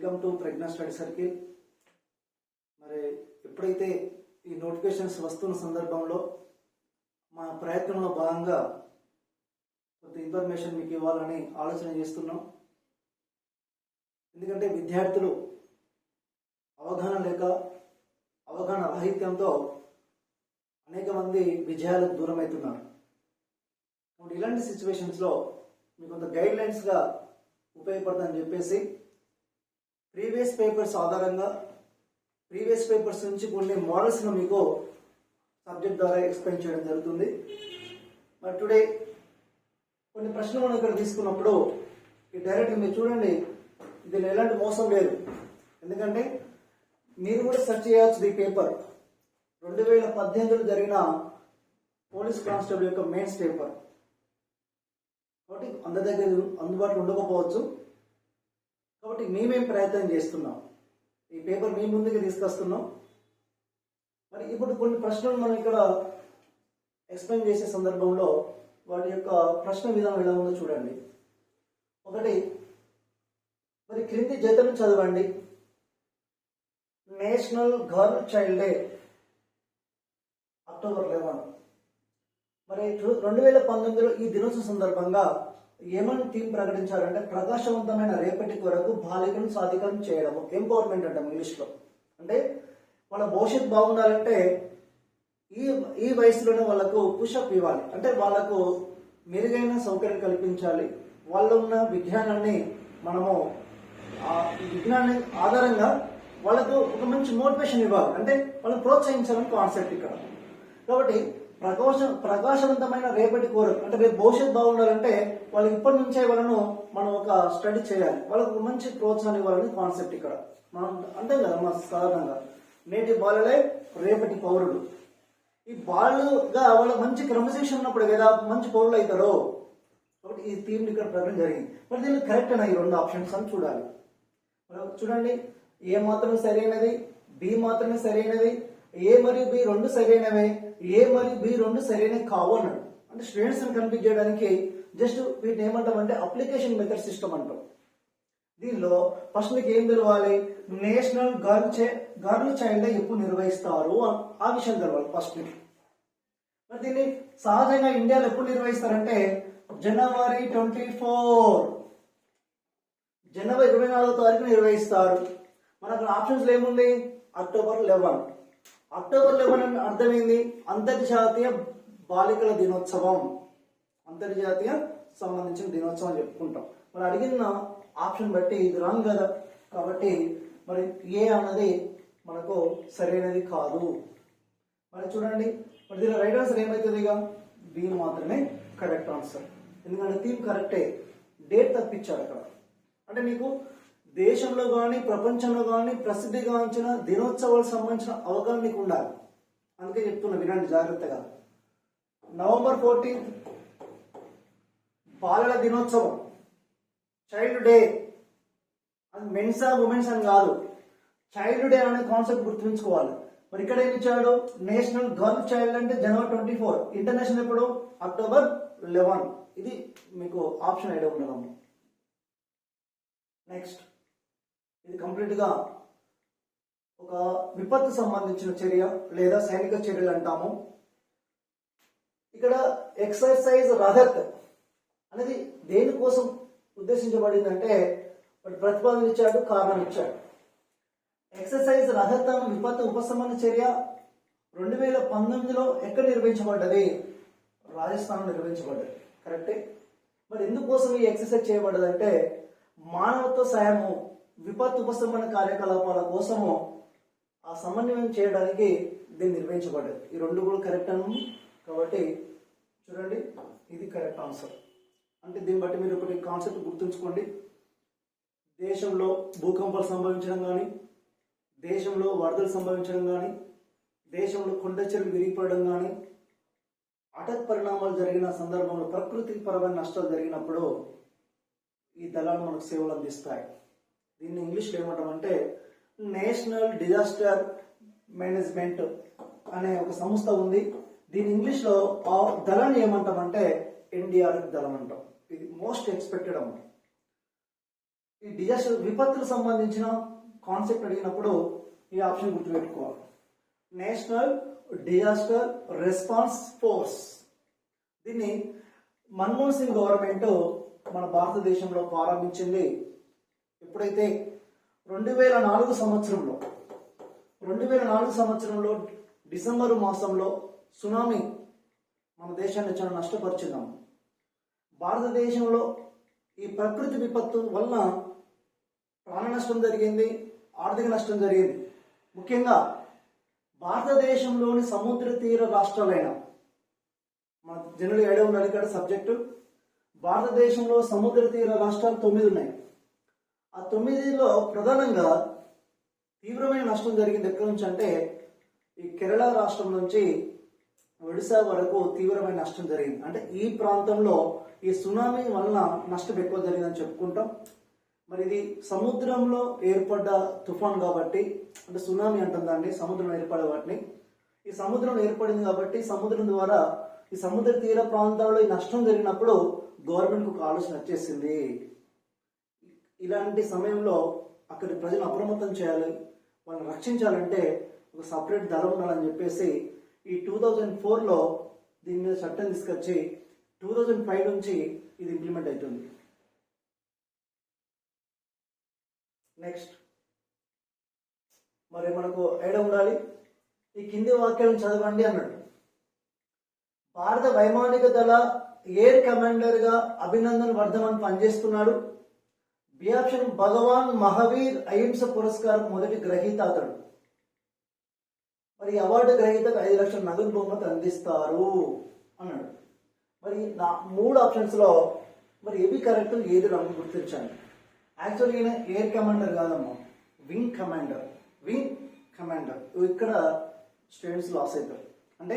Welcome to Pragna study circle. మరి ఎప్పుడైతే ఈ నోటిఫికేషన్స్ వస్తున్న సందర్భంలో మా ప్రయత్నంలో భాగంగా కొంత ఇన్ఫర్మేషన్ మీకు ఇవ్వాలని ఆలోచన చేస్తున్నాం. ఎందుకంటే విద్యార్థులు అవగాహన లేక అవగాహన రాహిత్యంతో అనేక మంది విజయాలకు దూరం అవుతున్నారు. కాబట్టి ఇలాంటి సిచ్యువేషన్స్లో మీకు కొంత గైడ్ లైన్స్గా ఉపయోగపడుతుందని చెప్పేసి ప్రీవియస్ పేపర్స్ ఆధారంగా ప్రీవియస్ పేపర్స్ నుంచి కొన్ని మోడల్స్ను మీకు సబ్జెక్ట్ ద్వారా ఎక్స్ప్లెయిన్ చేయడం జరుగుతుంది. మరి టుడే కొన్ని ప్రశ్నలు మనం ఇక్కడ తీసుకున్నప్పుడు ఈ డైరెక్ట్ మీరు చూడండి, దీనిలో ఎలాంటి మోసం లేదు. ఎందుకంటే మీరు కూడా సెర్చ్ చేయవచ్చు ఈ పేపర్ 2018లో జరిగిన పోలీస్ కానిస్టేబుల్ యొక్క మెయిన్స్ పేపర్. కాబట్టి అందరి దగ్గర అందుబాటులో ఉండకపోవచ్చు. కాబట్టి మేమేం ప్రయత్నం చేస్తున్నాం, ఈ పేపర్ మీ ముందుకు తీసుకొస్తున్నాం. మరి ఇప్పుడు కొన్ని ప్రశ్నలు మనం ఇక్కడ ఎక్స్ప్లెయిన్ చేసే సందర్భంలో వాటి యొక్క ప్రశ్న విధానం ఎలా ఉందో చూడండి. ఒకటి, మరి క్రింది జతను చదవండి. National girl child day October 11. మరి 2019లో ఈ దినోత్సవం సందర్భంగా ఏమని థీమ్ ప్రకటించారంటే ప్రకాశవంతమైన రేపటి కొరకు బాలికలను సాధికారం చేయడం, ఎంపవర్మెంట్ అంటాం ఇంగ్లీష్లో. అంటే వాళ్ళ భవిష్యత్తు బాగుండాలంటే ఈ వయసులోనే వాళ్ళకు పుషప్ ఇవ్వాలి, అంటే వాళ్ళకు మెరుగైన సౌకర్యం కల్పించాలి. వాళ్ళు ఉన్న విజ్ఞానాన్ని మనము విజ్ఞానాన్ని ఆధారంగా వాళ్ళకు ఒక మంచి మోటివేషన్ ఇవ్వాలి, అంటే వాళ్ళని ప్రోత్సహించాలని కాన్సెప్ట్ ఇక్కడ. కాబట్టి ప్రకాశవంతమైన రేపటి కోరిక అంటే రేపు భవిష్యత్తు బాగుండాలంటే వాళ్ళు ఇప్పటి నుంచే వాళ్ళను మనం ఒక స్టడీ చేయాలి, వాళ్ళకు మంచి ప్రోత్సాహం ఇవ్వాలని కాన్సెప్ట్ ఇక్కడ. మనం అంటే కదా మన సాధారణంగా నేటి బాలలే రేపటి పౌరుడు. ఈ బాలుగా వాళ్ళ మంచి క్రమశిక్షణ ఉన్నప్పుడు కదా మంచి పౌరులు అవుతారో. కాబట్టి ఈ థీమ్ ఇక్కడ ప్రకటన జరిగింది. మరి దీన్ని కరెక్ట్ అయినా ఈ రెండు ఆప్షన్స్ అని చూడాలి. చూడండి, ఏ మాత్రమే సరైనది, బి మాత్రమే సరైనది, ఏ మరియు బి రెండు సరైనవే, ఏ మరియు బి రెండు సరైనవి కావు అన్నాడు. అంటే స్టూడెంట్స్ ని కన్ఫ్యూజ్ చేయడానికి జస్ట్ వీటిని ఏమంటామంటే అప్లికేషన్ మెథడ్ సిస్టమ్ అంటాం. దీనిలో ఫస్ట్ మీకు ఏం తెలవాలి, నేషనల్ గర్ల్ చైల్డ్ డే ఎప్పుడు నిర్వహిస్తారు ఆ విషయం తెలవాలి ఫస్ట్ మీకు. మరి దీన్ని సహజంగా ఇండియాలో ఎప్పుడు నిర్వహిస్తారంటే జనవరి 24వ తారీఖు నిర్వహిస్తారు. మనకు ఆప్షన్స్ ఏముంది, అక్టోబర్ 11. అక్టోబర్ 11 అంటే అర్థమైంది అంతర్జాతీయ బాలికల దినోత్సవం, అంతర్జాతీయ సంబంధించిన దినోత్సవం అని చెప్పుకుంటాం. మరి అడిగిన ఆప్షన్ బట్టి ఇది రాంగ్ కదా, కాబట్టి మరి ఏ అన్నది మనకు సరైనది కాదు. మరి చూడండి, మరి దీని రైట్ ఆన్సర్ ఏమవుతుంది, ఇక బి మాత్రమే కరెక్ట్ ఆన్సర్. ఎందుకంటే థీమ్ కరెక్టే, డేట్ తప్పించాడు అక్కడ. అంటే నీకు దేశంలో కానీ ప్రపంచంలో కానీ ప్రసిద్ధిగాంచిన దినోత్సవాలకు సంబంధించిన అవగాహన నీకు ఉండాలి. అందుకే చెప్తున్నా, వినండి జాగ్రత్తగా. నవంబర్ 14 బాలల దినోత్సవం, చైల్డ్ డే. అది మెన్స్ ఉమెన్స్ అని కాదు, చైల్డ్ డే అనే కాన్సెప్ట్ గుర్తుంచుకోవాలి. మరి ఇక్కడ ఏమి ఇచ్చాడు, నేషనల్ గర్ల్ చైల్డ్ అంటే జనవరి 24, ఇంటర్నేషనల్ ఎప్పుడు అక్టోబర్ 11. ఇది మీకు ఆప్షన్ ఐడియా ఉండడం. నెక్స్ట్, ఇది కంప్లీట్ గా ఒక విపత్తు సంబంధించిన చర్య లేదా సైనిక చర్యలు అంటాము. ఇక్కడ ఎక్సర్సైజ్ రథత్ అనేది దేనికోసం ఉద్దేశించబడిందంటే ప్రతిపాదన ఇచ్చాడు, కారణం ఇచ్చాడు. ఎక్సర్సైజ్ రథత్ విపత్తు ఉపశమన చర్య 2019లో ఎక్కడ నిర్వహించబడ్డది, రాజస్థాన్ నిర్వహించబడ్డది. కరెక్టే. మరి ఎందుకోసం ఈ ఎక్సర్సైజ్ చేయబడ్డదంటే మానవత్వ సహాయము, విపత్తు ఉపశమన కార్యకలాపాల కోసము ఆ సమన్వయం చేయడానికి దీన్ని నిర్వహించబడ్డది. ఈ రెండు కూడా కరెక్ట్ అను. కాబట్టి చూడండి, ఇది కరెక్ట్ ఆన్సర్. అంటే దీన్ని బట్టి మీరు ఒకటి కాన్సెప్ట్ గుర్తుంచుకోండి. దేశంలో భూకంపాలు సంభవించడం కానీ, దేశంలో వరదలు సంభవించడం కానీ, దేశంలో కొండ చెరువులు విరిగిపడడం కానీ, హఠాత్ పరిణామాలు జరిగిన సందర్భంలో ప్రకృతి పరమైన నష్టాలు జరిగినప్పుడు ఈ దళాలు మనకు సేవలు అందిస్తాయి. దీన్ని ఇంగ్లీష్లో ఏమంటామంటే నేషనల్ డిజాస్టర్ మేనేజ్మెంట్ అనే ఒక సంస్థ ఉంది. దీని ఇంగ్లీష్లో ఆ దళాన్ని ఏమంటామంటే ఎన్డీఆర్ఎఫ్ దళం అంటాం. ఇది మోస్ట్ ఎక్స్పెక్టెడ్ అమౌంట్. ఈ డిజాస్టర్ విపత్తులకు సంబంధించిన కాన్సెప్ట్ అడిగినప్పుడు ఈ ఆప్షన్ గుర్తుపెట్టుకోవాలి. National disaster response force. దీన్ని మన్మోహన్ సింగ్ గవర్నమెంట్ మన భారతదేశంలో ప్రారంభించింది ఎప్పుడైతే 2004 సంవత్సరంలో డిసెంబర్ మాసంలో సునామీ మన దేశాన్ని చాలా నష్టపరిచిందాం. భారతదేశంలో ఈ ప్రకృతి విపత్తు వలన ప్రాణ నష్టం జరిగింది, ఆర్థిక నష్టం జరిగింది. ముఖ్యంగా భారతదేశంలోని సముద్ర తీర రాష్ట్రాలైన మన జనరల్ ఐడియా ఉండాలి ఇక్కడ సబ్జెక్టు. భారతదేశంలో సముద్ర తీర రాష్ట్రాలు 9 ఉన్నాయి. ఆ 9లో ప్రధానంగా తీవ్రమైన నష్టం జరిగింది ఎక్కడి నుంచి అంటే ఈ కేరళ రాష్ట్రం నుంచి ఒడిశా వరకు తీవ్రమైన నష్టం జరిగింది. అంటే ఈ ప్రాంతంలో ఈ సునామీ వలన నష్టం ఎక్కువ జరిగిందని చెప్పుకుంటాం. మరి ఇది సముద్రంలో ఏర్పడ్డ తుఫాన్ కాబట్టి, అంటే సునామీ అంటాం దాన్ని, సముద్రంలో ఏర్పడే వాటిని. ఈ సముద్రంలో ఏర్పడింది కాబట్టి సముద్రం ద్వారా ఈ సముద్ర తీర ప్రాంతాల్లో ఈ నష్టం జరిగినప్పుడు గవర్నమెంట్కు ఒక ఆలోచన వచ్చేసింది. ఇలాంటి సమయంలో అక్కడి ప్రజలు అప్రమత్తం చేయాలి, వాళ్ళని రక్షించాలంటే ఒక సపరేట్ దళం ఉండాలని చెప్పేసి ఈ 2004లో దీని మీద చట్టం తీసుకొచ్చి 2005 నుంచి ఇది ఇంప్లిమెంట్ అవుతుంది. నెక్స్ట్ మరి మనకు ఐడియా ఉండాలి. ఈ కింది వాక్యాలను చదవండి అన్నాడు. భారత వైమానిక దళ ఎయిర్ కమాండర్ గా అభినందన్ వర్ధమన్ పనిచేస్తున్నాడు. బి ఆప్షన్ భగవాన్ మహావీర్ అహింస పురస్కారం మొదటి గ్రహీత అతడు. మరి అవార్డు గ్రహీతకు 5 లక్షల నగదు బహుమతి అందిస్తారు అన్నాడు. మరి నా 3 ఆప్షన్స్ లో మరి ఏవి కరెక్ట్, ఏది రాంగ్ గుర్తించాను. యాక్చువల్లీ ఈయన ఎయిర్ కమాండర్ కాదమ్మా, వింగ్ కమాండర్. ఇక్కడ స్టూడెంట్స్ లాస్ అవుతారు. అంటే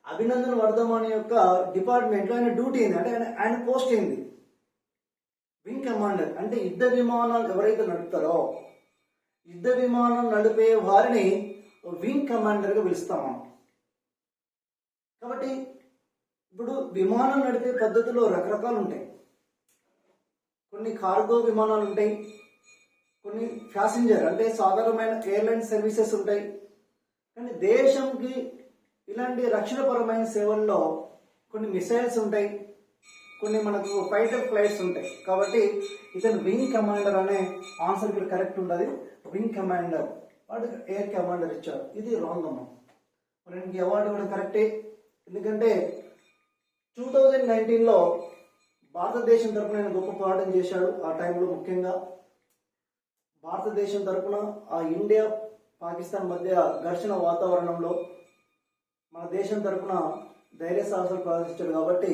అభినందన్ వర్ధమాన్ యొక్క డిపార్ట్మెంట్లో ఆయన డ్యూటీ ఏంది అంటే ఆయన పోస్ట్ ఏంది వింగ్ కమాండర్. అంటే యుద్ధ విమానాలు ఎవరైతే నడుపుతారో యుద్ధ విమానం నడిపే వారిని వింగ్ కమాండర్గా పిలుస్తాం మనం. కాబట్టి ఇప్పుడు విమానం నడిపే పద్ధతిలో రకరకాలు ఉంటాయి. కొన్ని కార్గో విమానాలు ఉంటాయి, కొన్ని ప్యాసింజర్ అంటే సాధారణమైన ఎయిర్లైన్ సర్వీసెస్ ఉంటాయి. కానీ దేశంకి ఇలాంటి రక్షణపరమైన సేవల్లో కొన్ని మిసైల్స్ ఉంటాయి, కొన్ని మనకు ఫైటర్ ఫ్లైట్స్ ఉంటాయి. కాబట్టి ఇతను వింగ్ కమాండర్ అనే ఆన్సర్ ఇక్కడ కరెక్ట్ ఉండదు. వింగ్ కమాండర్ వాడు ఎయిర్ కమాండర్ ఇచ్చారు, ఇది రాంగ్ అమ్మ. మరి ఇంక అవార్డు కూడా కరెక్టే. ఎందుకంటే 2019లో భారతదేశం తరఫున ఆయన గొప్ప పోరాటం చేశాడు. ఆ టైంలో ముఖ్యంగా భారతదేశం తరఫున ఆ ఇండియా పాకిస్తాన్ మధ్య ఘర్షణ వాతావరణంలో మన దేశం తరఫున ధైర్య సాహసాలు ప్రదర్శించాడు కాబట్టి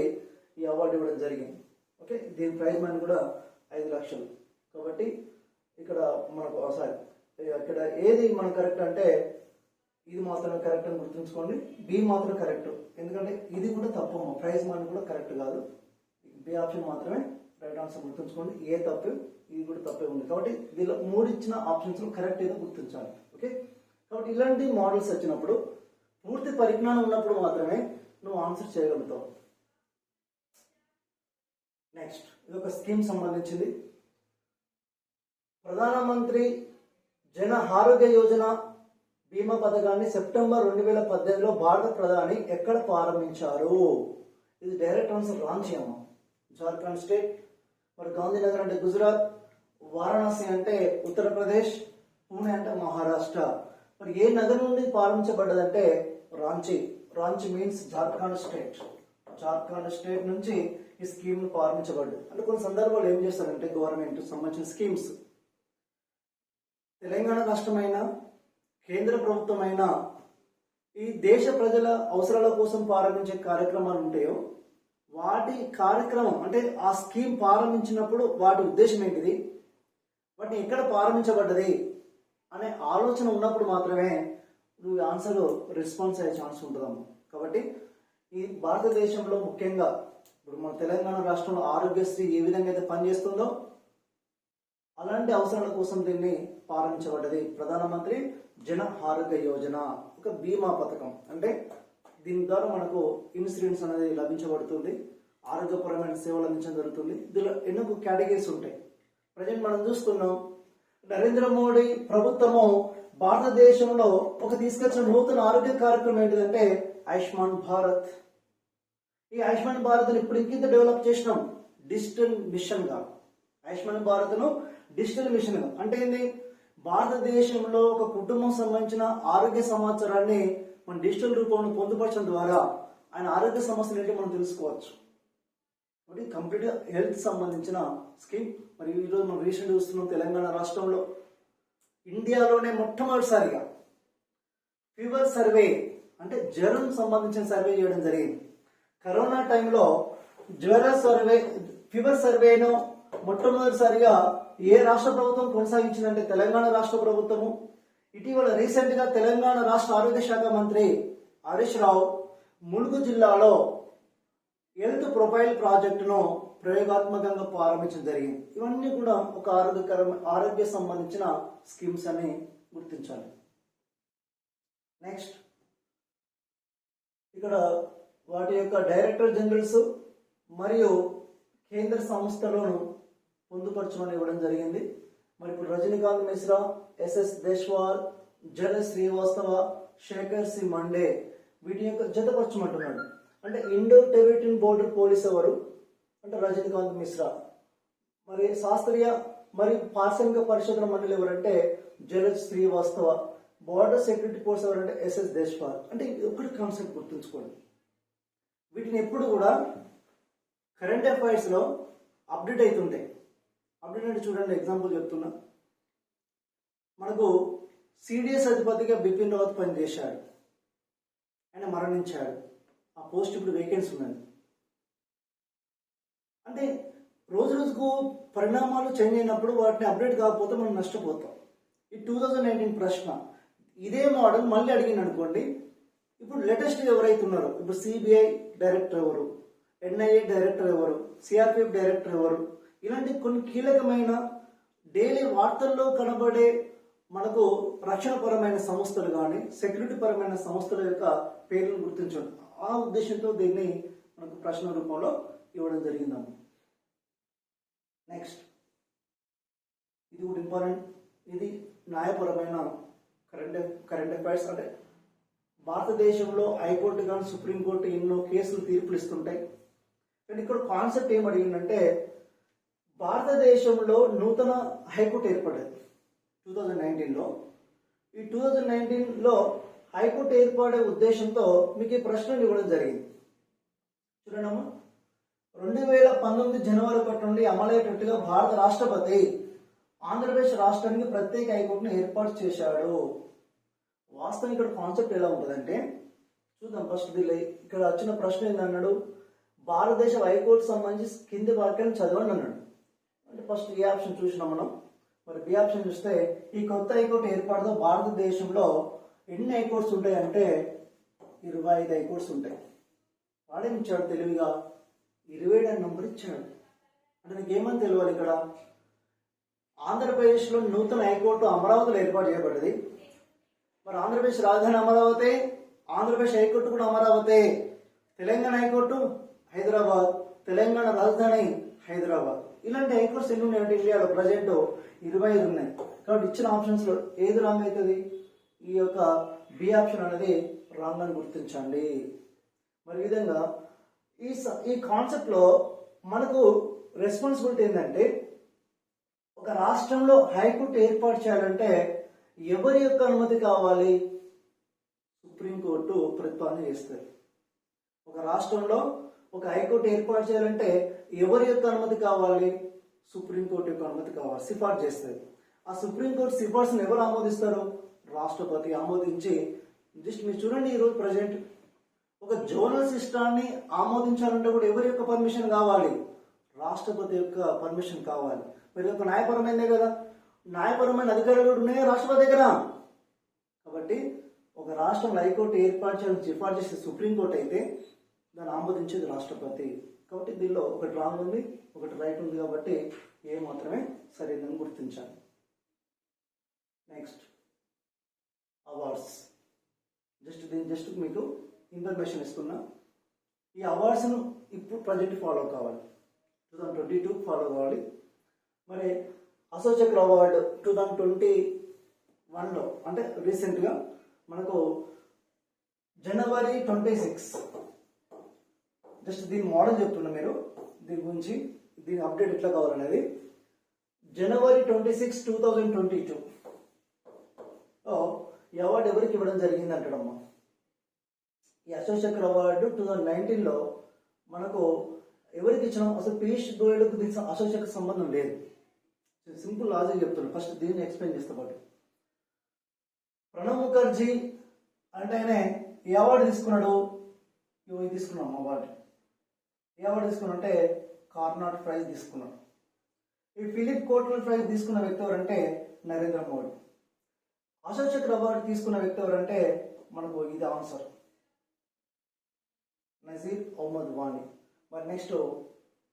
ఈ అవార్డు ఇవ్వడం జరిగింది. ఓకే, దీని ప్రైజ్ మనీ కూడా 5 లక్షలు. కాబట్టి ఇక్కడ మనకు సారీ ఇక్కడ ఏది మన కరెక్ట్ అంటే ఇది మాత్రమే కరెక్ట్ అని గుర్తుంచుకోండి. బి మాత్రం కరెక్ట్, ఎందుకంటే ఇది కూడా తప్పు, ప్రైజ్ మనీ కూడా కరెక్ట్ కాదు. బి ఆప్షన్ మాత్రమే రైట్ ఆన్సర్ గుర్తుంచుకోండి. ఏ తప్పు, ఇది కూడా తప్పే ఉంది. కాబట్టి దీనిలో 3 ఇచ్చిన ఆప్షన్స్ కరెక్ట్ ఏదో గుర్తించాలి. ఓకే, కాబట్టి ఇలాంటి మోడల్స్ వచ్చినప్పుడు పూర్తి పరిజ్ఞానం ఉన్నప్పుడు మాత్రమే నువ్వు ఆన్సర్ చేయగలుగుతావు. నెక్స్ట్ ఇది ఒక స్కీమ్ సంబంధించింది. ప్రధానమంత్రి జన ఆరోగ్య యోజన బీమా పథకాన్ని సెప్టెంబర్ 2018లో భారత ప్రధాని ఎక్కడ ప్రారంభించారు? ఇది డైరెక్ట్ ఆన్సర్ రాంచీ అమ్మ, జార్ఖండ్ స్టేట్. మరి గాంధీనగర్ అంటే గుజరాత్, వారణాసి అంటే ఉత్తరప్రదేశ్, పూణే అంటే మహారాష్ట్ర. మరి ఏ నగరం నుండి ప్రారంభించబడ్డదంటే Ranchi. Ranchi means Jharkhand state. Jharkhand state నుంచి ఈ స్కీమ్ ప్రారంభించబడ్డది. అంటే కొన్ని సందర్భాలు ఏం చేస్తారంటే గవర్నమెంట్ సంబంధించిన స్కీమ్స్ తెలంగాణ రాష్ట్రమైన కేంద్ర ప్రభుత్వమైన ఈ దేశ ప్రజల అవసరాల కోసం ప్రారంభించే కార్యక్రమాలు ఉంటాయో వాటి కార్యక్రమం అంటే ఆ స్కీమ్ ప్రారంభించినప్పుడు వాటి ఉద్దేశం ఏంటిది, వాటిని ఎక్కడ ప్రారంభించబడ్డది అనే ఆలోచన ఉన్నప్పుడు మాత్రమే నువ్వు ఆన్సర్ రెస్పాన్స్ అయ్యే ఛాన్స్ ఉంటుందమ్మా. కాబట్టి ఈ భారతదేశంలో ముఖ్యంగా ఇప్పుడు మన తెలంగాణ రాష్ట్రంలో ఆరోగ్యశ్రీ ఏ విధంగా అయితే పనిచేస్తుందో అలాంటి అవసరాల కోసం దీన్ని ప్రారంభించబడ్డది. ప్రధానమంత్రి జన ఆరోగ్య యోజన ఒక బీమా పథకం. అంటే దీని ద్వారా మనకు ఇన్సూరెన్స్ అనేది లభించబడుతుంది, ఆరోగ్యపరమైన సేవలు అందించడం జరుగుతుంది. దీనిలో ఎన్నో కేటగిరీస్ ఉంటాయి. ప్రజెంట్ మనం చూస్తున్నాం నరేంద్ర మోడీ ప్రభుత్వము భారతదేశంలో ఒక తీసుకొచ్చిన నూతన ఆరోగ్య కార్యక్రమం ఏంటిదంటే ఆయుష్మాన్ భారత్. ఈ ఆయుష్మాన్ భారత్ ఇప్పుడు ఇంకింత డెవలప్ చేసినాం డిజిటల్ మిషన్ గా. ఆయుష్మాన్ భారత్ ను డిజిటల్ మిషన్ గా అంటే ఏంది, భారతదేశంలో ఒక కుటుంబం సంబంధించిన ఆరోగ్య సమాచారాన్ని మన డిజిటల్ రూపంలో పొందుపరచడం ద్వారా ఆయన ఆరోగ్య సమస్యలు ఏంటి మనం తెలుసుకోవచ్చు. కాబట్టి కంప్లీట్ హెల్త్ సంబంధించిన స్కీమ్. మరియు ఈరోజు మనం రీసెంట్ చూస్తున్నాం తెలంగాణ రాష్ట్రంలో ఇండియాలోనే మొట్టమొదటిసారిగా ఫీవర్ సర్వే అంటే జ్వరం సంబంధించిన సర్వే చేయడం జరిగింది. కరోనా టైంలో ఫీవర్ సర్వేను మొట్టమొదటిసారిగా ఏ రాష్ట్ర ప్రభుత్వం కొనసాగించిందంటే తెలంగాణ రాష్ట్ర ప్రభుత్వము. ఇటీవల రీసెంట్ గా తెలంగాణ రాష్ట్ర ఆరోగ్య శాఖ మంత్రి హరీష్ రావు ములుగు జిల్లాలో హెల్త్ ప్రొఫైల్ ప్రాజెక్టును ప్రయోగాత్మకంగా ప్రారంభించడం జరిగింది. ఇవన్నీ కూడా ఒక ఆరోగ్య సంబంధించిన స్కీమ్స్ అని గుర్తించాలి. నెక్స్ట్ ఇక్కడ వాటి యొక్క డైరెక్టర్ జనరల్స్ మరియు కేంద్ర సంస్థలను పొందుపరచమని ఇవ్వడం జరిగింది. మరి ఇప్పుడు రజనీకాంత్ మిశ్రా, ఎస్ఎస్ దేశ్వాల్, జల శ్రీవాస్తవ, శేఖర్ సి మండే వీటి యొక్క జతపరచమంటున్నాడు. అంటే ఇండో టిబెటియన్ బోర్డర్ పోలీస్ ఎవరు అంటే రజనీకాంత్ మిశ్రా. మరి శాస్త్రీయ మరియు పారిశ్రామిక పరిశోధన మండలి ఎవరంటే జల శ్రీవాస్తవ. బోర్డర్ సెక్యూరిటీ ఫోర్స్ ఎవరంటే ఎస్ఎస్ దేశ్వాల్. అంటే ఇది ఒకటి కాన్సెప్ట్ గుర్తుంచుకోండి. వీటిని ఎప్పుడు కూడా కరెంట్ అఫైర్స్ లో అప్డేట్ అవుతుంటాయి. అప్డేట్ అంటే చూడండి, ఎగ్జాంపుల్ చెప్తున్నా. మనకు సిడిఎస్ అధిపతిగా బిపిన్ రావత్ పనిచేశాడు, ఆయన మరణించాడు. ఆ పోస్ట్ ఇప్పుడు వేకెన్సీ ఉన్నది. అంటే రోజు రోజుకు పరిణామాలు చేంజ్ అయినప్పుడు వాటిని అప్డేట్ కాకపోతే మనం నష్టపోతాం. ఈ 2019 ప్రశ్న ఇదే మోడల్ మళ్ళీ అడిగింది అనుకోండి. ఇప్పుడు లేటెస్ట్ ఎవరైతే ఉన్నారో, ఇప్పుడు సిబిఐ డైరెక్టర్ ఎవరు, ఎన్ఐఏ డైరెక్టర్ ఎవరు, సిఆర్పిఎఫ్ డైరెక్టర్ ఎవరు, ఇలాంటి కొన్ని కీలకమైన డైలీ వార్తల్లో కనబడే మనకు రక్షణ పరమైన సంస్థలు కానీ సెక్యూరిటీ పరమైన సంస్థల యొక్క పేర్లను గుర్తించండి. ఆ ఉద్దేశంతో దీన్ని మనకు ప్రశ్న రూపంలో ఇవ్వడం జరిగిందమ్మ. నెక్స్ట్ ఇది కూడా ఇంపార్టెంట్. ఇది న్యాయపరమైన కరెంట్ అఫైర్స్. అంటే భారతదేశంలో హైకోర్టు కానీ సుప్రీంకోర్టు ఎన్నో కేసులు తీర్పులు ఇస్తుంటాయి. కానీ ఇక్కడ కాన్సెప్ట్ ఏం అడిగిందంటే భారతదేశంలో నూతన హైకోర్టు ఏర్పడింది 2019లో. ఈ 2019లో హైకోర్టు ఏర్పడే ఉద్దేశంతో మీకు ఈ ప్రశ్నలు ఇవ్వడం జరిగింది. చూడండమ్మా, 2019 జనవరి 1 నుండి అమలయ్యేటట్టుగా భారత రాష్ట్రపతి ఆంధ్రప్రదేశ్ రాష్ట్రానికి ప్రత్యేక హైకోర్టును ఏర్పాటు చేశాడు. వాస్తవం ఇక్కడ కాన్సెప్ట్ ఎలా ఉంటుందంటే చూద్దాం. ఫస్ట్ ఇక్కడ వచ్చిన ప్రశ్న ఏంటన్నాడు, భారతదేశ హైకోర్టు సంబంధించి కింది వాక్యాన్ని చదవండి అన్నాడు. అంటే ఫస్ట్ ఏ ఆప్షన్ చూసినాం మనం. మరి బి ఆప్షన్ చూస్తే ఈ కొత్త హైకోర్టు ఏర్పాటుతో భారతదేశంలో ఎన్ని హైకోర్ట్స్ ఉంటాయంటే 25 హైకోర్ట్స్ ఉంటాయి. వాడేమి ఇచ్చాడు తెలివిగా 27 అని నంబర్ ఇచ్చాడు. అంటే నీకు ఏమని తెలియాలి ఇక్కడ, ఆంధ్రప్రదేశ్లో నూతన హైకోర్టు అమరావతిలో ఏర్పాటు చేయబడ్డది. మరి ఆంధ్రప్రదేశ్ రాజధాని అమరావతి, ఆంధ్రప్రదేశ్ హైకోర్టు కూడా అమరావతి. తెలంగాణ హైకోర్టు హైదరాబాద్, తెలంగాణ రాజధాని హైదరాబాద్. ఇలాంటి హైకోర్ట్స్ ఎన్ని ఉన్నాయంటే ఇండియాలో ప్రజెంట్ 25 ఉన్నాయి. కాబట్టి ఇచ్చిన ఆప్షన్స్ లో ఏది రాంగ్ అవుతుంది, ఈ యొక్క బి ఆప్షన్ అనేది రాంగ్ అని గుర్తించండి. మరి ఈ విధంగా ఈ కాన్సెప్ట్ లో మనకు రెస్పాన్సిబిలిటీ ఏంటంటే ఒక రాష్ట్రంలో హైకోర్టు ఏర్పాటు చేయాలంటే ఎవరి యొక్క అనుమతి కావాలి, సుప్రీంకోర్టు ప్రతిపాదన చేస్తుంది. ఒక రాష్ట్రంలో ఒక హైకోర్టు ఏర్పాటు చేయాలంటే ఎవరి యొక్క అనుమతి కావాలి, సుప్రీంకోర్టు యొక్క అనుమతి కావాలి, సిఫార్సు చేస్తుంది. ఆ సుప్రీంకోర్టు సిఫార్సును ఎవరు ఆమోదిస్తారు, రాష్ట్రపతి ఆమోదించి. జస్ట్ మీరు చూడండి, ఈరోజు ప్రజెంట్ ఒక జోనల్ సిస్టాన్ని ఆమోదించాలంటే కూడా ఎవరి యొక్క పర్మిషన్ కావాలి, రాష్ట్రపతి యొక్క పర్మిషన్ కావాలి. మరి ఒక న్యాయపరమైనదే కదా, న్యాయపరమైన అధికారులు కూడా ఉన్నాయి రాష్ట్రపతి దగ్గర. కాబట్టి ఒక రాష్ట్రంలో హైకోర్టు ఏర్పాటు చేయాలని సిఫార్సు చేసే సుప్రీంకోర్టు అయితే దాన్ని ఆమోదించేది రాష్ట్రపతి. కాబట్టి దీనిలో ఒకటి రాంగ్ ఉంది, ఒకటి రైట్ ఉంది. కాబట్టి ఏ మాత్రమే సరైనదని గుర్తించాలి. Next awards. జస్ట్ మీకు ఇన్ఫర్మేషన్ ఇస్తున్నా. ఈ అవార్డ్స్ను ఇప్పుడు ప్రజెంట్ ఫాలో కావాలి, 2022 ఫాలో కావాలి. మరి అశోక్ చక్ర అవార్డు 2021లో అంటే రీసెంట్గా మనకు January 26. జస్ట్ దీని మోడల్ చెప్తున్నా, మీరు దీని గురించి దీని అప్డేట్ ఎట్లా కావాలనేది. January 26, 2022 ఈ అవార్డు ఎవరికి ఇవ్వడం జరిగింది అంటాడమ్మా. ఈ అశోక్ చక్ర అవార్డు 2019లో మనకు ఎవరికి ఇచ్చినాం? అసలు పీయూష్ గోయల్కు దీనికి అశోక్ చక్ర సంబంధం లేదు. సింపుల్ లాజిక్ చెప్తున్నాను, ఫస్ట్ దీన్ని ఎక్స్ప్లెయిన్ చేస్తా పాటు. ప్రణబ్ ముఖర్జీ అంటే ఆయన ఏ అవార్డు తీసుకున్నాడు? ఇవి తీసుకున్నాం అవార్డు. ఏ అవార్డు తీసుకున్నా అంటే కార్నాట్ ప్రైజ్ తీసుకున్నాడు. ఈ ఫిలిప్ కోట్రల్ ప్రైజ్ తీసుకున్న వ్యక్తి ఎవరంటే నరేంద్ర మోడీ. అశోక్ చక్ర అవార్డు తీసుకున్న వ్యక్తి ఎవరంటే మనకు ఇది ఆన్సర్, నజీర్ అహ్మద్ వానీ. మరి నెక్స్ట్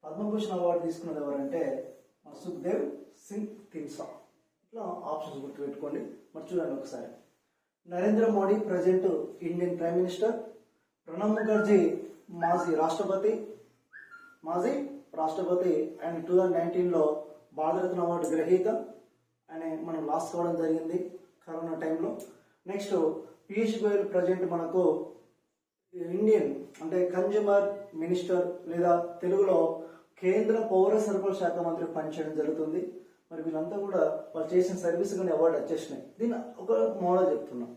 పద్మభూషణ్ అవార్డు తీసుకున్నది ఎవరంటే సుఖ్దేవ్ సింగ్ ధిండ్సా. ఇట్లా ఆప్షన్స్ గుర్తుపెట్టుకోండి. మరి చూడండి ఒకసారి. Narendra Modi present Indian prime minister, Pranab Mukherjee మాజీ రాష్ట్రపతి ఆయన 2019లో భారతరత్న అవార్డు గ్రహీత. ఆయన మనం లాస్ట్ కావడం జరిగింది కరోనా టైంలో. నెక్స్ట్ పీయూష్ గోయల్ ప్రజెంట్ మనకు ఇండియన్ అంటే కన్జ్యూమర్ మినిస్టర్ లేదా తెలుగులో కేంద్ర పౌర సరఫరా శాఖ మంత్రి పనిచేయడం జరుగుతుంది. మరి వీళ్ళంతా కూడా వాళ్ళు చేసిన సర్వీస్ కానీ అవార్డు వచ్చేసినాయి. దీన్ని ఒక మోడల్ చెప్తున్నా.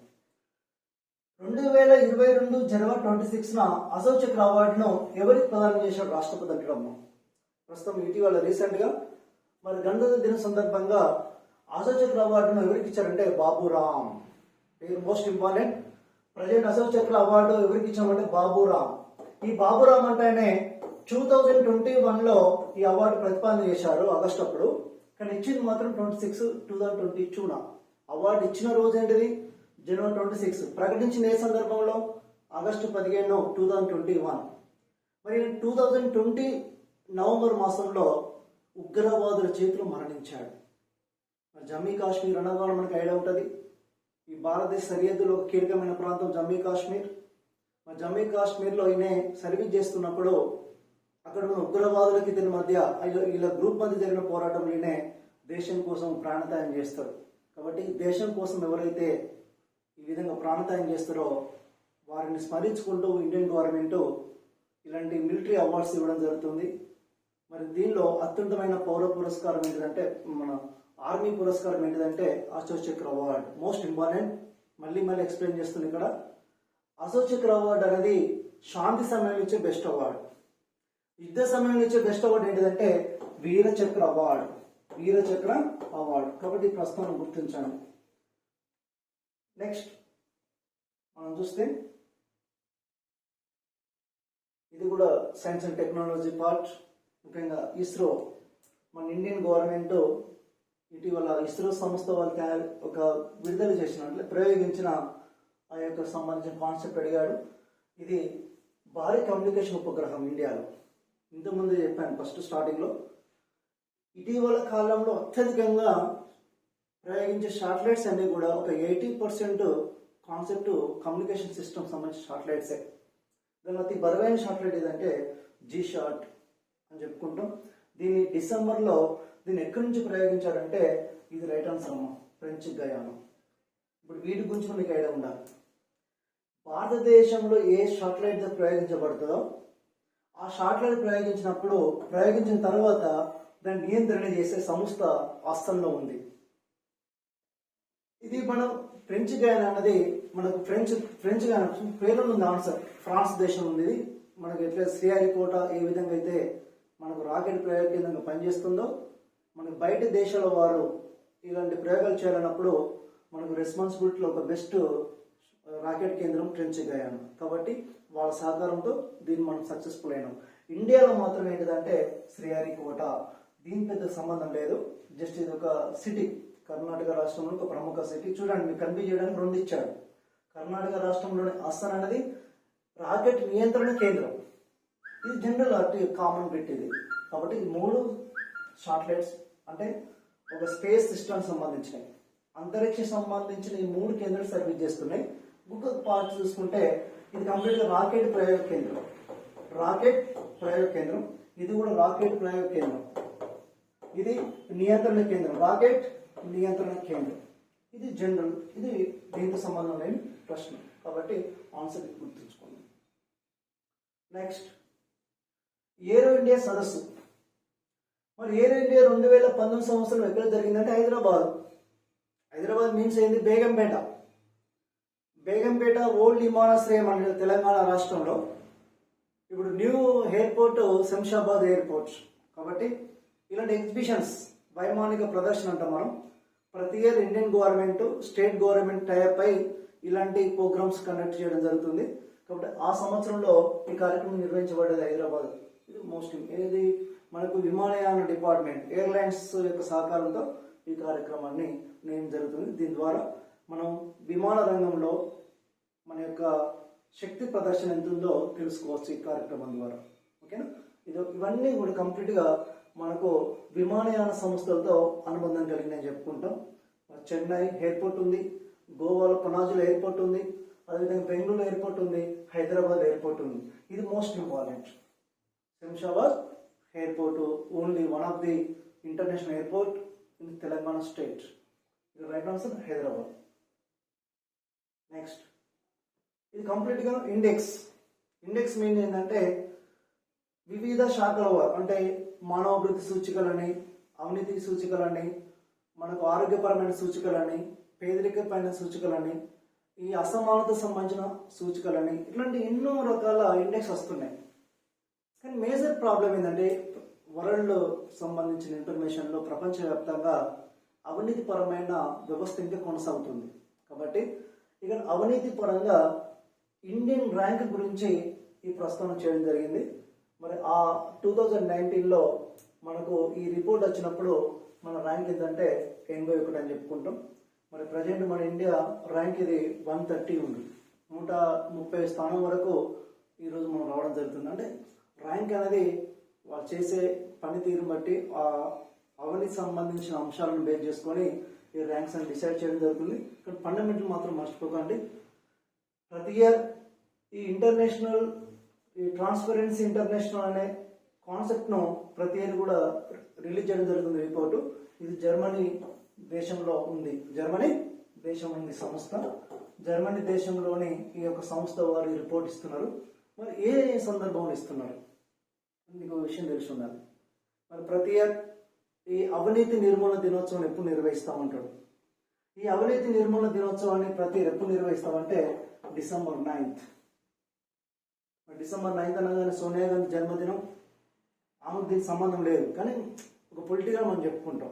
2022 January 26న అశోక్ చక్ర అవార్డును ఎవరికి ప్రదానం చేశాడు రాష్ట్రపతి అంటాడమ్మా. ప్రస్తుతం ఇటీవల రీసెంట్గా మరి గణతంత్ర దిన సందర్భంగా అశోక్ చక్ర అవార్డును ఎవరికి ఇచ్చారంటే బాబురామ్. పేరు మోస్ట్ ఇంపార్టెంట్. ప్రజెంట్ అశోక్ చక్ర అవార్డు ఎవరికి ఇచ్చామంటే బాబురామ్. ఈ బాబురామ్ అంటే 2021లో ఈ అవార్డు ప్రతిపాదన చేశారు ఆగస్టు అప్పుడు. కానీ ఇచ్చింది మాత్రం 26, 2022. అవార్డు ఇచ్చిన రోజు ఏంటిది? January 26. ప్రకటించిన ఏ సందర్భంలో? ఆగస్టు 15, 2021. మరి 2020 నవంబర్ మాసంలో ఉగ్రవాదుల చేతులు మరణించాడు. జమ్మూ కాశ్మీర్ అనగానే మనకు ఐడియా ఉంటుంది. ఈ భారతదేశ సరిహద్దులో ఒక కీలకమైన ప్రాంతం జమ్మూ కాశ్మీర్. మరి జమ్మూ కాశ్మీర్లో ఈయన సర్వీస్ చేస్తున్నప్పుడు అక్కడ ఉన్న ఉగ్రవాదులకి దీని మధ్య ఇలా గ్రూప్ మధ్య జరిగిన పోరాటంలోనే దేశం కోసం ప్రాణత్యాగం చేస్తారు. కాబట్టి దేశం కోసం ఎవరైతే ఈ విధంగా ప్రాణత్యాగం చేస్తారో వారిని స్మరించుకుంటూ ఇండియన్ గవర్నమెంట్ ఇలాంటి మిలిటరీ అవార్డ్స్ ఇవ్వడం జరుగుతుంది. మరి దీనిలో అత్యున్నతమైన పౌర పురస్కారం ఏంటిదంటే మన ఆర్మీ పురస్కారం ఏంటిదంటే అశోక్ చక్ర అవార్డు. Most important. మళ్ళీ ఎక్స్ప్లెయిన్ చేస్తుంది ఇక్కడ. అశోక్ చక్ర అవార్డు అనేది శాంతి సమయంలో ఇచ్చే బెస్ట్ అవార్డు. యుద్ధ సమయంలో ఇచ్చే బెస్ట్ అవార్డు ఏంటిదంటే వీర చక్ర అవార్డు. కాబట్టి ప్రస్తుతం గుర్తించాను. నెక్స్ట్ మనం చూస్తే ఇది కూడా సైన్స్ అండ్ టెక్నాలజీ పార్ట్. ముఖ్యంగా ఇస్రో, మన ఇండియన్ గవర్నమెంట్ ఇటీవల ఇస్రో సంస్థ వాళ్ళు ఒక విడుదల చేసినట్లు ప్రయోగించిన ఆ యొక్క సంబంధించిన కాన్సెప్ట్ అడిగాడు. ఇది భారీ కమ్యూనికేషన్ ఉపగ్రహం ఇండియాలో. ఇంతకుముందు చెప్పాను ఫస్ట్ స్టార్టింగ్లో. ఇటీవల కాలంలో అత్యధికంగా ప్రయోగించే శాటిలైట్స్ అన్ని కూడా ఒక 80% కాన్సెప్ట్ కమ్యూనికేషన్ సిస్టమ్ సంబంధించిన శాటిలైట్సే. దాని అతి బరువైన శాటిలైట్ ఏదంటే G-SAT అని చెప్పుకుంటాం. దీన్ని డిసెంబర్లో ఎక్కడి నుంచి ప్రయోగించారంటే ఇది రైట్ ఆన్సర్ అమ్మా, ఫ్రెంచ్ గయానా. ఇప్పుడు వీటి గురించి మీకు ఐడియా ఉండాలి. భారతదేశంలో ఏ శాటిలైట్ ప్రయోగించబడుతుందో ఆ శాటిలైట్ ప్రయోగించిన తర్వాత దాన్ని నియంత్రణ చేసే సంస్థ అస్సాంలో ఉంది. ఇది మనం ఫ్రెంచ్ గయానా అన్నది మనకు ఫ్రెంచ్ గయానా పేరు ఉంది ఆన్సర్. ఫ్రాన్స్ దేశం ఉంది. ఇది మనకు ఎట్లా శ్రీహరికోట ఏ విధంగా అయితే మనకు రాకెట్ ప్రయోగ కేంద్రంగా పనిచేస్తుందో మనకు బయట దేశాల వారు ఇలాంటి ప్రయోగాలు చేయాలన్నప్పుడు మనకు రెస్పాన్సిబిలిటీలో ఒక బెస్ట్ రాకెట్ కేంద్రం ఫ్రెంచ్ గయానా. కాబట్టి వాళ్ళ సహకారంతో దీన్ని మనం సక్సెస్ఫుల్ అయినాం. ఇండియాలో మాత్రం ఏంటిదంటే శ్రీహరికోట. దీని పెద్ద సంబంధం లేదు. జస్ట్ ఇది ఒక సిటీ, కర్ణాటక రాష్ట్రంలో ఒక ప్రముఖ సిటీ. చూడండి మీకు కన్వీ చేయడానికి 2 ఇచ్చాడు. కర్ణాటక రాష్ట్రంలోని అస్సాం అనేది రాకెట్ నియంత్రణ కేంద్రం. ఇది జనరల్ కామన్ బిట్ ఇది. కాబట్టి ఈ 3 శాటిలైట్స్ అంటే ఒక స్పేస్ సిస్టమ్ సంబంధించినవి, అంతరిక్ష సంబంధించిన ఈ 3 కేంద్రాలు సర్వీస్ చేస్తున్నాయి. ఇంకొక పార్ట్ చూసుకుంటే ఇది కంప్లీట్గా రాకెట్ ప్రయోగ కేంద్రం. ఇది కూడా రాకెట్ ప్రయోగ కేంద్రం. ఇది నియంత్రణ కేంద్రం, రాకెట్ నియంత్రణ కేంద్రం. ఇది జనరల్, ఇది దీంతో సంబంధం లేని ప్రశ్న కాబట్టి ఆన్సర్ గుర్తుంచుకోండి. నెక్స్ట్, ఏరో ఇండియా సదస్సు. మరి ఏరో ఇండియా 2019 సంవత్సరం ఎక్కడ జరిగిందంటే హైదరాబాద్. హైదరాబాద్ మీన్స్ ఏంది? బేగంపేట. బేగంపేట ఓల్డ్ విమానాశ్రయం అంటే తెలంగాణ రాష్ట్రంలో. ఇప్పుడు న్యూ ఎయిర్పోర్ట్ శంషాబాద్ ఎయిర్పోర్ట్. కాబట్టి ఇలాంటి ఎగ్జిబిషన్స్, వైమానిక ప్రదర్శన అంటాం మనం. ప్రతి year Indian government, state government type అయి ఇలాంటి ప్రోగ్రామ్స్ కండక్ట్ చేయడం జరుగుతుంది. కాబట్టి ఆ సంవత్సరంలో ఈ కార్యక్రమం నిర్వహించబడేది హైదరాబాద్. ఇది మోస్ట్ ఏది మనకు విమానయాన డిపార్ట్మెంట్, ఎయిర్లైన్స్ యొక్క సహకారంతో ఈ కార్యక్రమాన్ని నేమ్ జరుగుతుంది. దీని ద్వారా మనం విమాన రంగంలో మన యొక్క శక్తి ప్రదర్శన ఎంత ఉందో తెలుసుకోవచ్చు ఈ కార్యక్రమం ద్వారా. ఓకేనా? ఇవన్నీ కూడా కంప్లీట్గా మనకు విమానయాన సంస్థలతో అనుబంధం కలిగిందని చెప్పుకుంటాం. చెన్నై ఎయిర్పోర్ట్ ఉంది, గోవాలో పనాజుల ఎయిర్పోర్ట్ ఉంది, అదేవిధంగా బెంగళూరు ఎయిర్పోర్ట్ ఉంది, హైదరాబాద్ ఎయిర్పోర్ట్ ఉంది. ఇది most important. Shamshabad airport only one of the international airport in Telangana state. ఇది రైట్ ఆన్సర్ హైదరాబాద్. నెక్స్ట్, ఇది కంప్లీట్గా ఇండెక్స్. ఇండెక్స్ మీన్ ఏంటంటే వివిధ శాఖల వారు, అంటే మానవాభివృద్ధి సూచికలని, అవినీతి సూచికలని, మనకు ఆరోగ్యపరమైన సూచికలని, పేదరికపైన సూచికలని, ఈ అసమానత సంబంధించిన సూచికలని, ఇట్లాంటి ఎన్నో రకాల ఇండెక్స్ వస్తున్నాయి. కానీ మేజర్ ప్రాబ్లం ఏంటంటే వరల్డ్ సంబంధించిన ఇన్ఫర్మేషన్లో ప్రపంచవ్యాప్తంగా అవినీతి పరమైన వ్యవస్థ ఇంకా కొనసాగుతుంది. కాబట్టి ఇక అవినీతి పరంగా ఇండియన్ ర్యాంక్ గురించి ఈ ప్రస్తావన చేయడం జరిగింది. మరి ఆ 2019లో మనకు ఈ రిపోర్ట్ వచ్చినప్పుడు మన ర్యాంక్ ఏంటంటే 81 అని చెప్పుకుంటాం. మరి ప్రజెంట్ మన ఇండియా ర్యాంక్ ఇది 130 ఉంది. 130 స్థానం వరకు ఈరోజు మనం రావడం జరుగుతుంది. అంటే ర్యాంక్ అనేది వాళ్ళు చేసే పనితీరుని బట్టి ఆ అవినీతి సంబంధించిన అంశాలను బేస్ చేసుకొని ఈ ర్యాంక్స్ అని డిసైడ్ చేయడం జరుగుతుంది. కానీ ఫండమెంటల్ మాత్రం మర్చిపోకండి. ప్రతి ఇయర్ ఈ ఇంటర్నేషనల్, ఈ ట్రాన్స్పరెన్సీ ఇంటర్నేషనల్ అనే కాన్సెప్ట్ను ప్రతి ఇయర్ కూడా రిలీజ్ చేయడం జరుగుతుంది రిపోర్టు. ఇది జర్మనీ దేశంలో ఉంది. జర్మనీ దేశం ఉంది సంస్థ. జర్మనీ దేశంలోని ఈ యొక్క సంస్థ వారు ఈ రిపోర్ట్ ఇస్తున్నారు. మరి ఏ సందర్భంలో ఇస్తున్నారు మీకు విషయం తెలిసి ఉండాలి. మరి ప్రతి ఇయర్ ఈ అవినీతి నిర్మూలన దినోత్సవం ఎప్పుడు నిర్వహిస్తామంటాడు. ఈ అవినీతి నిర్మూలన దినోత్సవాన్ని ప్రతి ఇయర్ ఎప్పుడు నిర్వహిస్తామంటే December 9th. December 9th అనగానే సోనియా గాంధీ జన్మదినం, ఆమెకు దీనికి సంబంధం లేదు, కానీ ఒక పొలిటికల్ మనం చెప్పుకుంటాం.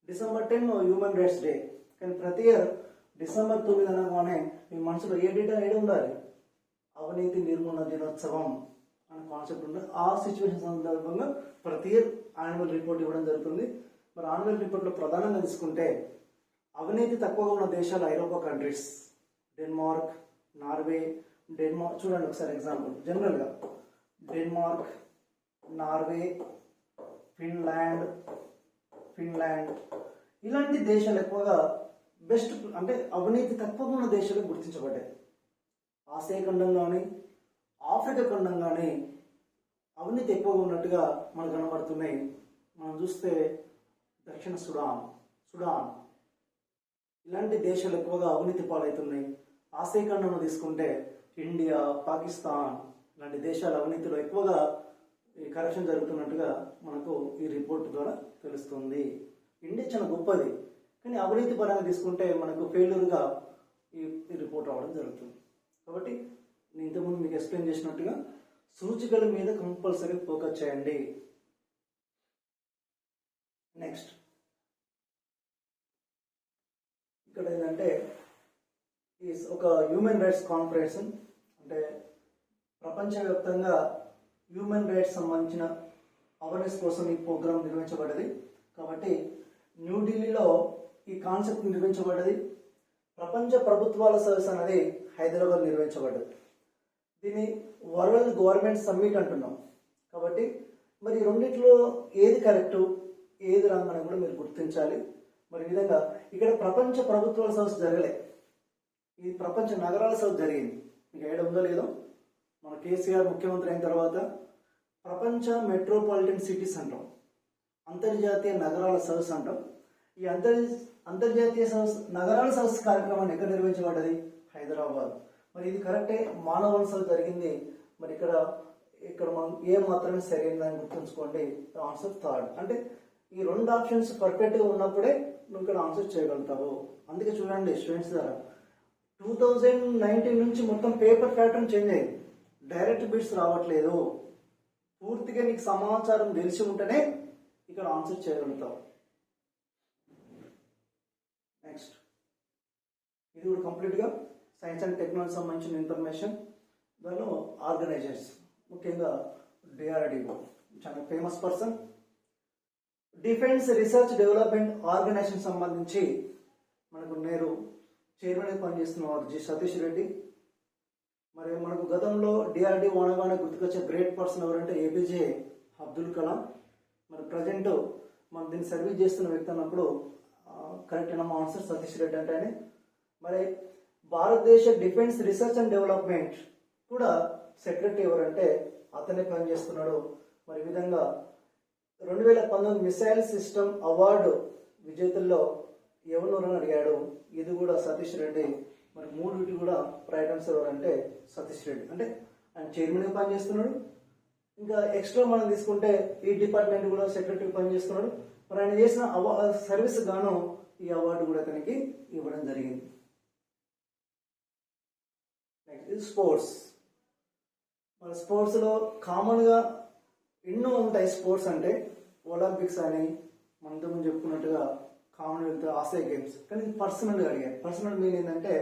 December 10 human rights day. కానీ ప్రతి ఇయర్ December 9 అనగానే మీ మనసులో ఏ డేటా ఏడు ఉండాలి? అవినీతి నిర్మూలన దినోత్సవం అనే కాన్సెప్ట్ ఉంది. ఆ సిచ్యువేషన్ సందర్భంగా ప్రతి ఇయర్ యాన్యువల్ రిపోర్ట్ ఇవ్వడం జరుగుతుంది. మరి యాన్యువల్ రిపోర్ట్లో ప్రధానంగా తీసుకుంటే అవినీతి తక్కువగా ఉన్న దేశాలు ఐరోపా కంట్రీస్, డెన్మార్క్, నార్వే. డెన్మార్క్ చూడండి ఒకసారి ఎగ్జాంపుల్, జనరల్గా డెన్మార్క్, నార్వే, ఫిన్లాండ్ ఇలాంటి దేశాలు ఎక్కువగా బెస్ట్, అంటే అవినీతి తక్కువగా ఉన్న దేశాలు గుర్తించబడ్డాయి. ఆసియా ఖండం కానీ ఆఫ్రికా ఖండం కానీ అవినీతి ఎక్కువగా ఉన్నట్టుగా మనకు కనబడుతున్నాయి. మనం చూస్తే దక్షిణ సుడాన్ ఇలాంటి దేశాలు ఎక్కువగా అవినీతి పాలవుతున్నాయి. ఆసియా ఖండంలో తీసుకుంటే ఇండియా, పాకిస్తాన్ ఇలాంటి దేశాల అవినీతిలో ఎక్కువగా ఈ కరప్షన్ జరుగుతున్నట్టుగా మనకు ఈ రిపోర్ట్ ద్వారా తెలుస్తుంది. ఇండియా చాలా గొప్పది, కానీ అవినీతి పరంగా తీసుకుంటే మనకు ఫెయిల్యూర్గా ఈ రిపోర్ట్ రావడం జరుగుతుంది. కాబట్టి నేను ఇంతకుముందు మీకు ఎక్స్ప్లెయిన్ చేసినట్టుగా సూచికల మీద కంపల్సరీ ఫోకస్ చేయండి. నెక్స్ట్, ఇక్కడ ఏంటంటే ఈ ఒక హ్యూమన్ రైట్స్ కాన్ఫరెన్స్, అంటే ప్రపంచవ్యాప్తంగా హ్యూమన్ రైట్స్ సంబంధించిన అవేర్నెస్ కోసం ఈ ప్రోగ్రాం నిర్వహించబడ్డది. కాబట్టి న్యూఢిల్లీలో ఈ కాన్సెప్ట్ నిర్వహించబడ్డది. ప్రపంచ ప్రభుత్వాల సదస్సు అనేది హైదరాబాద్ నిర్వహించబడ్డది. దీన్ని వరల్డ్ గవర్నమెంట్ సమ్మిట్ అంటున్నాం. కాబట్టి మరి ఈ రెండిట్లో ఏది కరెక్టు, ఏది రాంగ్ అని కూడా మీరు గుర్తించాలి. మరి ఈ విధంగా ఇక్కడ ప్రపంచ ప్రభుత్వాల సదస్సు జరగలే, ఈ ప్రపంచ నగరాల సదస్సు జరిగింది. మీకు ఐడియా ఉందో లేదో, మన కేసీఆర్ ముఖ్యమంత్రి అయిన తర్వాత ప్రపంచ మెట్రోపాలిటన్ సిటీస్ అంటాం, అంతర్జాతీయ నగరాల సదస్సు అంటాం. ఈ అంతర్జాతీయ సదస్సు నగరాల సదస్సు కార్యక్రమాన్ని ఎక్కడ నిర్వహించబడ్డది? హైదరాబాద్. మరి ఇది కరెక్టే, మానవ వలసలు జరిగింది. మరి ఇక్కడ మనం ఏ మాత్రమే సరైనదని గుర్తుంచుకోండి. Answer third. అంటే ఈ రెండు ఆప్షన్స్ పర్ఫెక్ట్గా ఉన్నప్పుడే నువ్వు ఇక్కడ ఆన్సర్ చేయగలుగుతావు. అందుకే చూడండి స్టూడెంట్స్ ద్వారా 2019 నుంచి మొత్తం పేపర్ ప్యాటర్న్ చేంజ్ అయింది. డైరెక్ట్ బిట్స్ రావట్లేదు. పూర్తిగా నీకు సమాచారం తెలిసి ఉంటేనే ఇక్కడ ఆన్సర్ చేయగలుగుతావు. నెక్స్ట్, ఇది కూడా కంప్లీట్గా సైన్స్ అండ్ టెక్నాలజీ సంబంధించిన ఇన్ఫర్మేషన్. దానిలో ఆర్గనైజర్స్ ముఖ్యంగా డిఆర్డిఓ చాలా famous person. Defence research development organisation సంబంధించి మనకు నేరు చైర్మన్ పనిచేస్తున్నవారు జి సతీష్ రెడ్డి. మరి మనకు గతంలో డిఆర్డిఓ అనగానే గుర్తుకొచ్చే గ్రేట్ పర్సన్ ఎవరంటే ఏపీజే అబ్దుల్ కలాం. మరి ప్రజెంట్ మనం దీన్ని సర్వీస్ చేస్తున్న వ్యక్తి అన్నప్పుడు కరెక్ట్ అయిన ఆన్సర్ సతీష్ రెడ్డి అంటేనే. మరి భారతదేశ డిఫెన్స్ రీసెర్చ్ అండ్ డెవలప్మెంట్ కూడా సెక్రటరీ ఎవరంటే అతనే పనిచేస్తున్నాడు. మరి ఈ విధంగా 2019 మిసైల్ సిస్టమ్ అవార్డు విజేతల్లో ఎవరు అడిగాడు. ఇది కూడా సతీష్ రెడ్డి. మరి మూడుటి కూడా రైట్ ఆన్సర్ ఎవరంటే సతీష్ రెడ్డి. అంటే ఆయన చైర్మన్గా పనిచేస్తున్నాడు. ఇంకా ఎక్స్ట్రా మనం తీసుకుంటే ఈ డిపార్ట్మెంట్ కూడా సెక్రటరీ పనిచేస్తున్నాడు. మరి ఆయన చేసిన సర్వీస్ గాను ఈ అవార్డు కూడా అతనికి ఇవ్వడం జరిగింది. నెక్స్ట్ ఇది స్పోర్ట్స్. మన స్పోర్ట్స్లో కామన్గా ఎన్నో ఉంటాయి. స్పోర్ట్స్ అంటే ఒలింపిక్స్ అని మనం ఇంతకుముందు చెప్పుకున్నట్టుగా కామన్ వెళ్తే ఆసియా గేమ్స్. కానీ పర్సనల్గా అడిగారు. పర్సనల్ మీన్ ఏంటంటే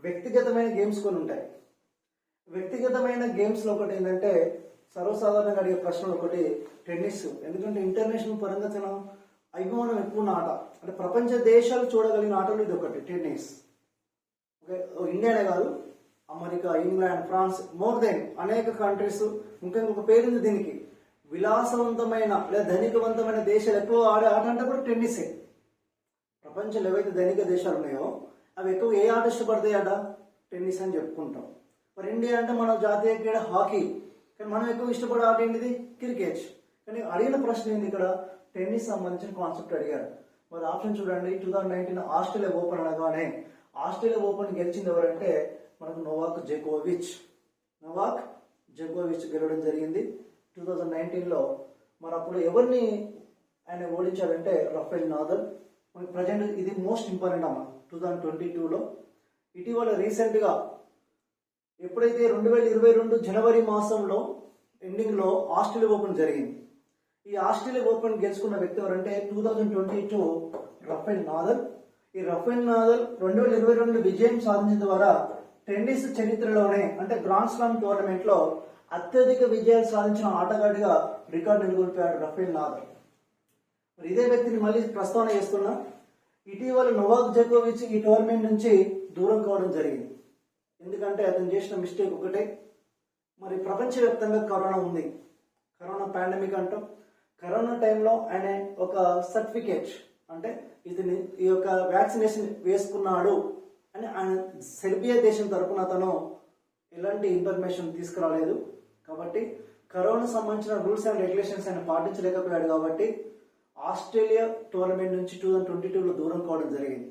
వ్యక్తిగతమైన గేమ్స్ కొన్ని ఉంటాయి. వ్యక్తిగతమైన గేమ్స్లో ఒకటి ఏంటంటే సర్వసాధారణంగా అడిగే ప్రశ్నలు ఒకటి టెన్నిస్. ఎందుకంటే ఇంటర్నేషనల్ పరంగా చాలా అభిమానం ఎక్కువ ఉన్న ఆట. అంటే ప్రపంచ దేశాలు చూడగలిగిన ఆటలు ఇది ఒకటి టెన్నిస్. ఓకే, ఇండియానే కాదు, America, England, France, more than అనేక కంట్రీస్. ముఖ్యంగా ఒక పేరుంది దీనికి, విలాసవంతమైన లేదా ధనికవంతమైన దేశాలు ఎక్కువ ఆడే ఆట అంటే కూడా టెన్నిసే. ప్రపంచంలో ఏవైతే ధనిక దేశాలు ఉన్నాయో అవి ఎక్కువ ఏ ఆట ఇష్టపడతాయి ఆట? టెన్నిస్ అని చెప్పుకుంటాం. మరి ఇండియా అంటే మన జాతీయ క్రీడ హాకీ, కానీ మనం ఎక్కువ ఇష్టపడే ఆట ఏంటిది? క్రికెట్. కానీ అడిగిన ప్రశ్న ఏంది ఇక్కడ? టెన్నిస్ సంబంధించిన కాన్సెప్ట్ అడిగారు. మరి ఆప్షన్ చూడండి, 2019 ఆస్ట్రేలియా ఓపెన్ అనగానే ఆస్ట్రేలియా ఓపెన్ గెలిచింది ఎవరంటే మనకు నోవాక్ జోకోవిచ్ గెలవడం జరిగింది 2019లో. మరి అప్పుడు ఎవరిని ఆయన ఓడించాడంటే రఫేల్ నాదల్. మనకి ప్రజెంట్ ఇది మోస్ట్ ఇంపార్టెంట్ అమ్మ 2022లో. ఇటీవల రీసెంట్గా ఎప్పుడైతే 2022 జనవరి మాసంలో ఎండింగ్లో ఆస్ట్రేలియా ఓపెన్ జరిగింది. ఈ ఆస్ట్రేలియా ఓపెన్ గెలుచుకున్న వ్యక్తి ఎవరంటే 2022 రఫేల్ నాదల్. ఈ రఫేల్ నాదల్ 2022 విజయం సాధించిన ద్వారా టెన్నిస్ చరిత్రలోనే అంటే గ్రాండ్ స్లామ్ టోర్నమెంట్ లో అత్యధిక విజయాలు సాధించిన ఆటగాడిగా రికార్డు నెలకొల్పాడు రఫేల్ నాదల్. మరి ఇదే వ్యక్తిని మళ్ళీ ప్రస్తావన చేస్తున్నా. ఇటీవల నోవాక్ జోకోవిచ్ ఈ టోర్నమెంట్ నుంచి దూరం కావడం జరిగింది. ఎందుకంటే అతను చేసిన మిస్టేక్ ఒకటే. మరి ప్రపంచవ్యాప్తంగా కరోనా ఉంది, కరోనా పాండమిక్ అంటాం. కరోనా టైంలో ఆయన ఒక సర్టిఫికేట్ అంటే ఇతని ఈ యొక్క వ్యాక్సినేషన్ వేసుకున్నాడు అని ఆయన సెర్బియా దేశం తరపున అతను ఎలాంటి ఇన్ఫర్మేషన్ తీసుకురాలేదు. కాబట్టి కరోనా సంబంధించిన రూల్స్ అండ్ రెగ్యులేషన్స్ ఆయన పాటించలేకపోయాడు. కాబట్టి ఆస్ట్రేలియా టోర్నమెంట్ నుంచి 2022లో దూరం కావడం జరిగింది.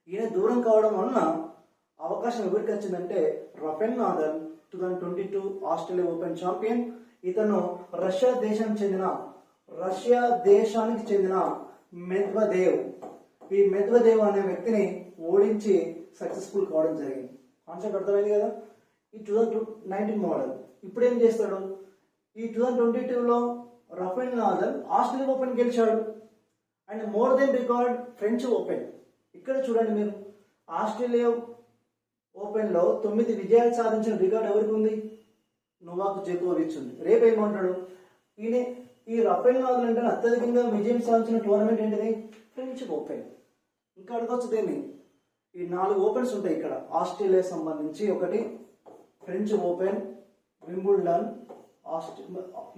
ఈయన దూరం కావడం వలన అవకాశం ఎవరికి వచ్చిందంటే Rafale Nadal 2022 Australia open champion. ఇతను రష్యా దేశానికి చెందిన మెద్వదేవ్, ఈ మెద్వదేవ్ అనే వ్యక్తిని ఓడించి సక్సెస్ఫుల్ కావడం జరిగింది. కాన్సెప్ట్ అర్థమైంది కదా. ఈ 2019 మోడల్ ఇప్పుడు ఏం చేస్తాడు? ఈ 2022లో రఫేల్ నాదల్ ఆస్ట్రేలియా ఓపెన్ గెలిచాడు. And more than record French open. ఇక్కడ చూడండి మీరు, ఆస్ట్రేలియా ఓపెన్ లో 9 విజయాలు సాధించిన రికార్డ్ ఎవరికి ఉంది? నోవాక్ జోకోవిచ్ ఉంది. రేపు ఏమంటాడు ఈయన? ఈ రఫేల్ నాదల్ అంటే అత్యధికంగా విజయం సాధించిన టోర్నమెంట్ ఏంటిది? French open. ఇంకా అడగొచ్చు దేన్ని? ఈ 4 ఓపెన్స్ ఉంటాయి ఇక్కడ ఆస్ట్రేలియా సంబంధించి. ఒకటి French open, Wimbledon,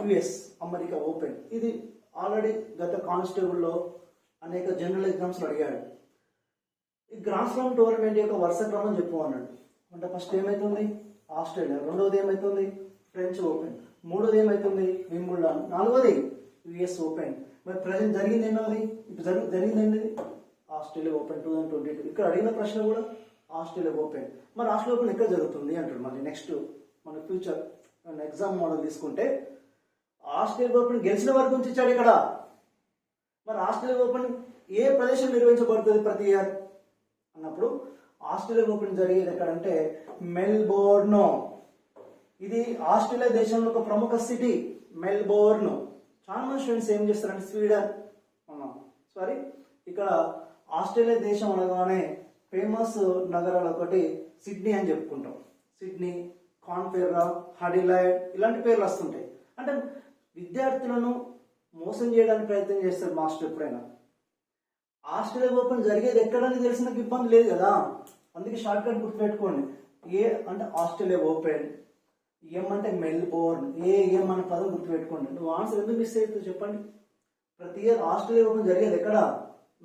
US America open. ఇది ఆల్రెడీ గత కానిస్టేబుల్లో అనేక జనరల్ ఎగ్జామ్స్ అడిగాడు. ఈ గ్రాండ్ స్లామ్ టోర్నమెంట్ యొక్క వరుస క్రమం చెప్పు అన్నాడు. అంటే ఫస్ట్ ఏమైతుంది? ఆస్ట్రేలియా. రెండవది ఏమైతుంది? French open. మూడోది ఏమైతుంది? వింబుల్డన్. నాలుగోది యుఎస్ ఓపెన్. మరి ప్రజెంట్ జరిగింది ఏంటది, ఇప్పుడు జరిగింది ఏంటిది, ఆస్ట్రేలియా ఓపెన్ 2022. ఇక్కడ అడిగిన ప్రశ్న కూడా ఆస్ట్రేలియా ఓపెన్. మరి ఆస్ట్రేలియా ఓపెన్ ఎక్కడ జరుగుతుంది అంటాడు. మళ్ళీ నెక్స్ట్ మన ఫ్యూచర్ ఎగ్జామ్ మోడల్ తీసుకుంటే ఆస్ట్రేలియా ఓపెన్ గెలిచిన వారి గురించి ఇచ్చాడు ఇక్కడ. మరి ఆస్ట్రేలియా ఓపెన్ ఏ ప్రదేశం నిర్వహించబడుతుంది ప్రతి ఇయర్ అన్నప్పుడు ఆస్ట్రేలియా ఓపెన్ జరిగేది ఎక్కడంటే మెల్బోర్న్. ఇది ఆస్ట్రేలియా దేశంలో ఒక ప్రముఖ సిటీ మెల్బోర్న్. చాలా మంది స్టూడెంట్స్ ఏం చేస్తారంటే స్వీడన్ సారీ ఇక్కడ ఆస్ట్రేలియా దేశం అనగానే ఫేమస్ నగరాలు ఒకటి సిడ్నీ అని చెప్పుకుంటాం. సిడ్నీ, కాన్పెర్రా, అడిలైడ్ ఇలాంటి పేర్లు వస్తుంటాయి. అంటే విద్యార్థులను మోసం చేయడానికి ప్రయత్నం చేస్తారు మాస్టర్ ఎప్పుడైనా. ఆస్ట్రేలియా ఓపెన్ జరిగేది ఎక్కడని తెలిసిన ఇబ్బంది లేదు కదా, అందుకే షార్ట్ కట్ గుర్తుపెట్టుకోండి. ఏ అంటే ఆస్ట్రేలియా ఓపెన్, ఎం అంటే మెల్బోర్న్, ఏఎం అనే పదం గుర్తుపెట్టుకోండి. నువ్వు ఆన్సర్ ఎందుకు మిస్ అవుతుంది చెప్పండి. ప్రతి ఇయర్ ఆస్ట్రేలియా ఓపెన్ జరిగేది ఎక్కడ,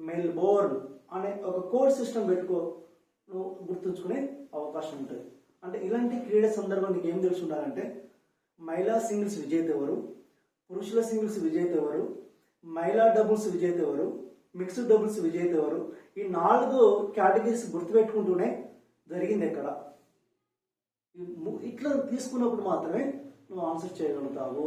మెల్బోర్న్ అనే ఒక కోడ్ సిస్టమ్ పెట్టుకో, నువ్వు గుర్తుంచుకునే అవకాశం ఉంటుంది. అంటే ఇలాంటి క్రీడ సందర్భం నీకు ఏం తెలిసి ఉండాలంటే మహిళా సింగిల్స్ విజేత ఎవరు, పురుషుల సింగిల్స్ విజేత ఎవరు, మహిళా డబుల్స్ విజేత ఎవరు, మిక్స్డ్ డబుల్స్ విజేత ఎవరు, ఈ 4 కేటగిరీస్ గుర్తుపెట్టుకుంటూనే జరిగింది ఎక్కడ, ఇట్లా తీసుకున్నప్పుడు మాత్రమే నువ్వు ఆన్సర్ చేయగలుగుతావు.